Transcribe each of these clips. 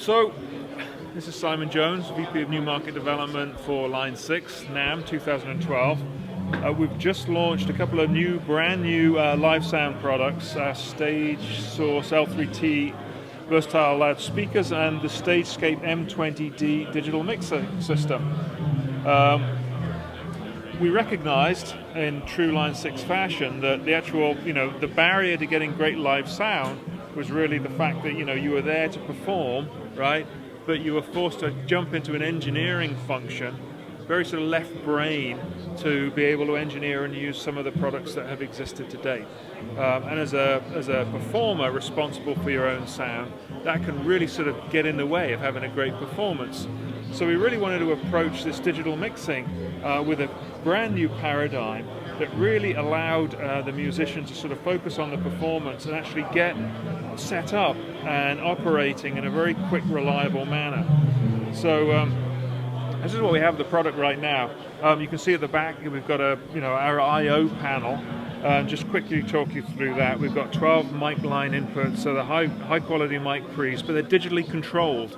So, this is Simon Jones, VP of New Market Development for Line 6, NAMM 2012. We've just launched a couple of brand new live sound products, Stage Source L3T versatile loudspeakers and the StageScape M20d digital mixing system. We recognized in true Line 6 fashion that the actual, the barrier to getting great live sound was really the fact that, you were there to perform, right? But you were forced to jump into an engineering function, very sort of left brain, to be able to engineer and use some of the products that have existed to date. And as a performer responsible for your own sound, that can really sort of get in the way of having a great performance. So we really wanted to approach this digital mixing with a brand new paradigm that really allowed the musician to sort of focus on the performance and actually get set up and operating in a very quick, reliable manner. So this is what we have the product right now. You can see at the back we've got our I/O panel. Just quickly talk you through that. We've got 12 mic line inputs, so the high quality mic pre's, but they're digitally controlled.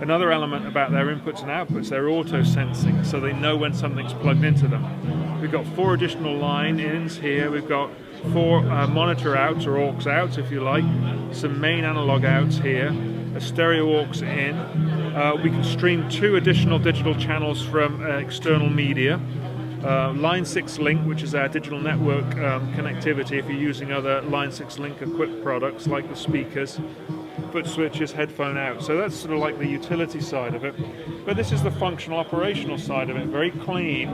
Another element about their inputs and outputs, they're auto-sensing, so they know when something's plugged into them. We've got 4 additional line ins here. We've got 4 monitor outs, or aux outs if you like, some main analog outs here, a stereo aux in. We can stream 2 additional digital channels from external media. Line 6 Link, which is our digital network connectivity if you're using other Line 6 Link equipped products like the speakers, foot switches, headphone out. So that's sort of like the utility side of it. But this is the functional operational side of it, very clean.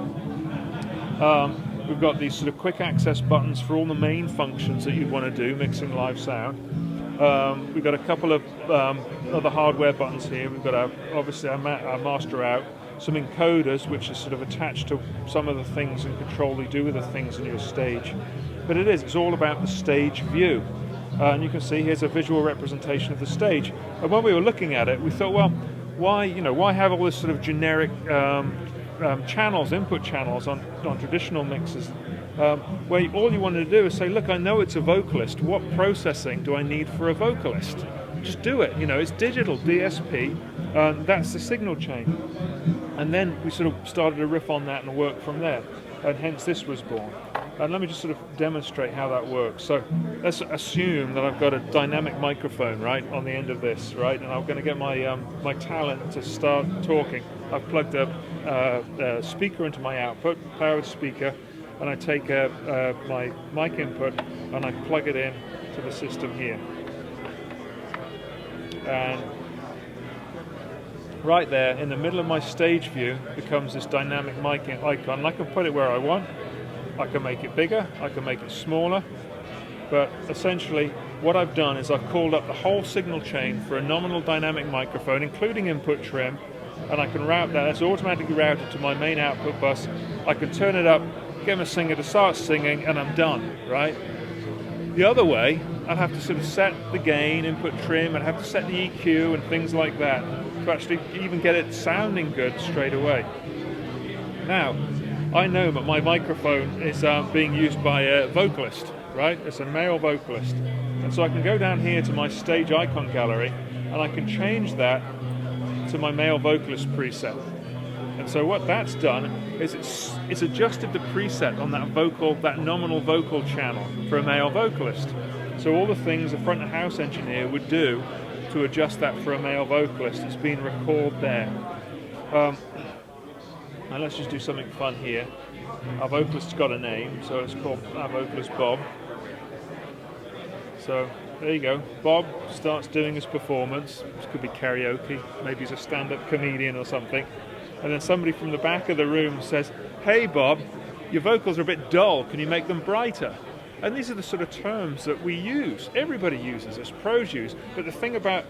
We've got these sort of quick access buttons for all the main functions that you want to do, mixing live sound. We've got a couple of other hardware buttons here. We've got obviously our master out, some encoders which are sort of attached to some of the things and control you do with the things in your stage. But it's all about the stage view. And you can see here's a visual representation of the stage. And when we were looking at it, we thought, well, why have all this sort of generic channels, input channels on traditional mixers, where all you wanted to do is say, look, I know it's a vocalist. What processing do I need for a vocalist? Just do it. It's digital, DSP. That's the signal chain. And then we sort of started to riff on that and work from there. And hence this was born. And let me just sort of demonstrate how that works. So let's assume that I've got a dynamic microphone, right, on the end of this, right? And I'm going to get my talent to start talking. I've plugged a speaker into my output, powered speaker, and I take my mic input and I plug it in to the system here. And right there in the middle of my stage view becomes this dynamic mic icon. I can put it where I want. I can make it bigger, I can make it smaller, but essentially what I've done is I've called up the whole signal chain for a nominal dynamic microphone, including input trim, and I can route that. That's automatically routed to my main output bus. I can turn it up, get my singer to start singing, and I'm done, right? The other way, I'd have to sort of set the gain, input trim, I'd have to set the EQ and things like that to actually even get it sounding good straight away. Now, I know that my microphone is being used by a vocalist, right? It's a male vocalist. And so I can go down here to my stage icon gallery and I can change that to my male vocalist preset. And so what that's done is it's adjusted the preset on that nominal vocal channel for a male vocalist. So all the things a front of house engineer would do to adjust that for a male vocalist, it's been recalled there. And let's just do something fun here. Our vocalist's got a name, so it's called our vocalist Bob. So there you go. Bob starts doing his performance. This could be karaoke, maybe he's a stand-up comedian or something. And then somebody from the back of the room says, "Hey Bob, your vocals are a bit dull, can you make them brighter?" And these are the sort of terms that we use. Everybody uses this, pros use. But the thing about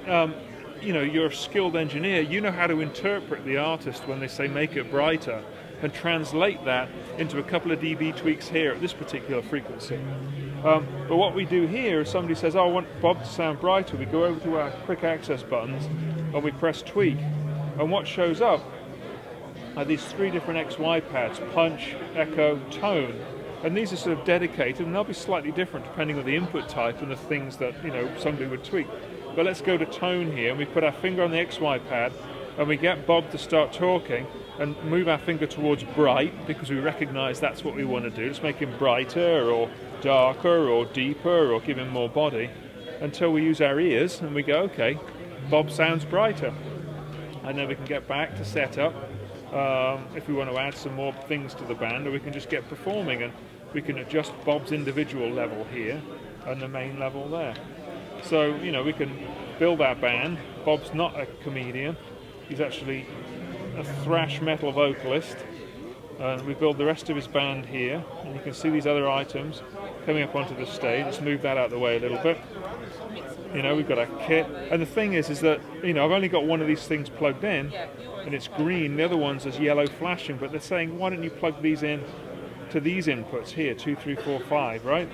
you're a skilled engineer, you know how to interpret the artist when they say make it brighter and translate that into a couple of dB tweaks here at this particular frequency. But what we do here is somebody says, "Oh, I want Bob to sound brighter." We go over to our quick access buttons and we press tweak. And what shows up are these 3 different XY pads, punch, echo, tone. And these are sort of dedicated, and they'll be slightly different depending on the input type and the things that somebody would tweak. But let's go to tone here, and we put our finger on the XY pad, and we get Bob to start talking, and move our finger towards bright, because we recognize that's what we want to do. Let's make him brighter, or darker, or deeper, or give him more body, until we use our ears, and we go, okay, Bob sounds brighter. And then we can get back to setup, if we want to add some more things to the band, or we can just get performing, and we can adjust Bob's individual level here, and the main level there. So, you know, we can build our band. Bob's not a comedian. He's actually a thrash metal vocalist. And we build the rest of his band here. And you can see these other items coming up onto the stage. Let's move that out of the way a little bit. You know, we've got our kit. And the thing is that, you know, I've only got one of these things plugged in, and it's green. The other one's is yellow flashing. But they're saying, why don't you plug these in to these inputs here, 2, 3, 4, 5, right?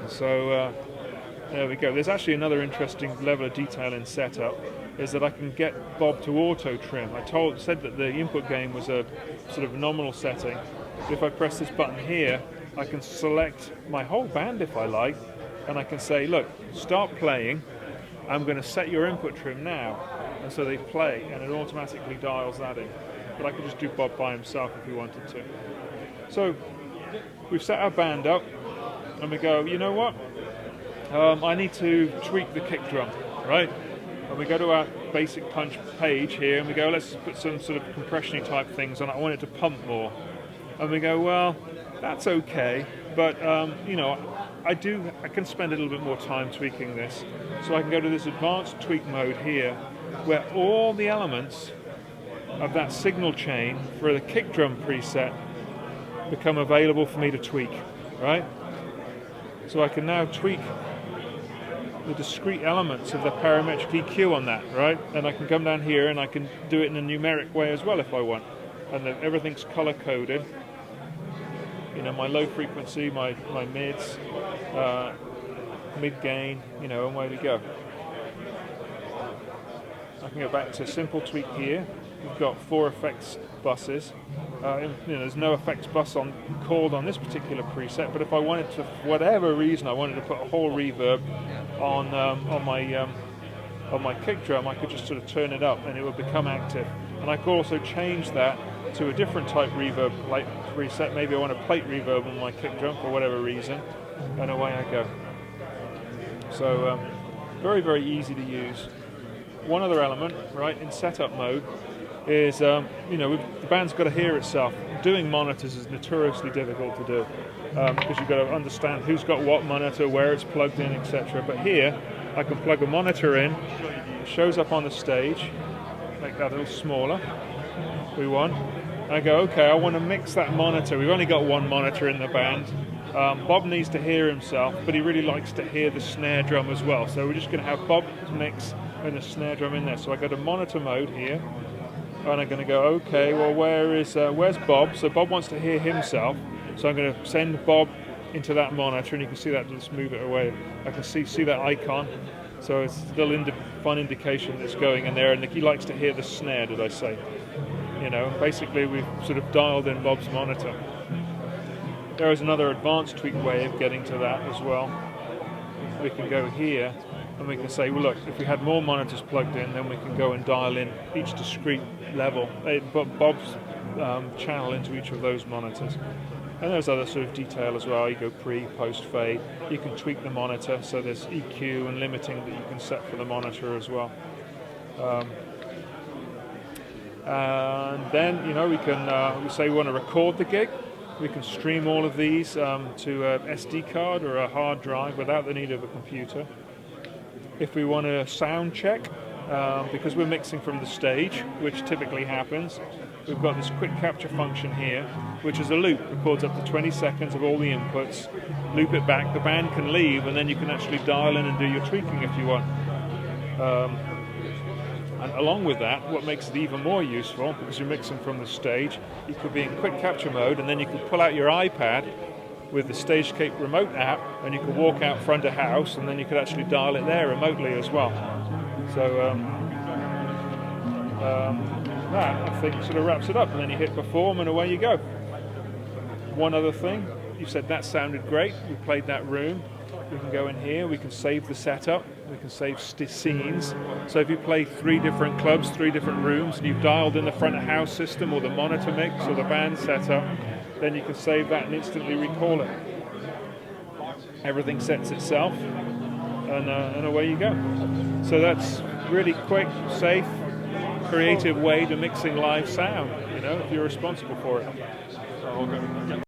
So there we go. There's actually another interesting level of detail in setup, is that I can get Bob to auto trim. I said that the input gain was a sort of nominal setting. If I press this button here, I can select my whole band if I like, and I can say, look, start playing. I'm going to set your input trim now. And so they play, and it automatically dials that in. But I could just do Bob by himself if we wanted to. So we've set our band up, and we go, you know what? I need to tweak the kick drum, right? And we go to our basic punch page here, and we go, let's put some sort of compression-y type things on it. I want it to pump more. And we go, well, that's okay, but you know, I can spend a little bit more time tweaking this. So I can go to this advanced tweak mode here, where all the elements of that signal chain for the kick drum preset become available for me to tweak, right? So I can now tweak the discrete elements of the parametric EQ on that, right? And I can come down here and I can do it in a numeric way as well if I want. And then everything's color coded. You know, my low frequency, my mids, mid gain, you know, and away we go. I can go back to simple tweak here. We've got 4 effects buses. You know, there's no effects bus called on this particular preset, but if I wanted to, for whatever reason, I wanted to put a whole reverb on my kick drum, I could just sort of turn it up and it would become active. And I could also change that to a different type reverb plate preset. Maybe I want a plate reverb on my kick drum for whatever reason, and away I go. So very, very easy to use. One other element, right, in setup mode is, you know, the band's got to hear itself. Doing monitors is notoriously difficult to do because you've got to understand who's got what monitor, where it's plugged in, etc. But here, I can plug a monitor in, it shows up on the stage, make that a little smaller, we want. And I go, okay, I want to mix that monitor. We've only got one monitor in the band. Bob needs to hear himself, but he really likes to hear the snare drum as well. So we're just going to have Bob's mix and the snare drum in there. So I go to monitor mode here, and I'm going to go, okay, well, where's Bob? So Bob wants to hear himself. So I'm going to send Bob into that monitor, and you can see that. Let's move it away. I can see that icon. So it's a little fun indication that's going in there, and he likes to hear the snare, did I say? You know, basically we've sort of dialed in Bob's monitor. There is another advanced tweak way of getting to that as well. We can go here, and we can say, well, look, if we had more monitors plugged in, then we can go and dial in each discrete level, Bob's channel into each of those monitors. And there's other sort of detail as well. You go pre, post, fade. You can tweak the monitor, so there's EQ and limiting that you can set for the monitor as well. And then, you know, we can, we say we want to record the gig. We can stream all of these to an SD card or a hard drive without the need of a computer. If we want to sound check, because we're mixing from the stage, which typically happens, we've got this quick capture function here, which is a loop, records up to 20 seconds of all the inputs, loop it back, the band can leave, and then you can actually dial in and do your tweaking if you want. And along with that, what makes it even more useful, because you're mixing from the stage, you could be in quick capture mode, and then you could pull out your iPad with the StageScape remote app, and you could walk out front of house, and then you could actually dial it there remotely as well. So that, I think, sort of wraps it up, and then you hit perform, and away you go. One other thing, you said that sounded great, we played that room. We can go in here, we can save the setup, we can save scenes. So if you play 3 different clubs, 3 different rooms, and you've dialed in the front of house system or the monitor mix or the band setup, then you can save that and instantly recall it. Everything sets itself, and away you go. So that's really quick, safe, creative way to mixing live sound, if you're responsible for it.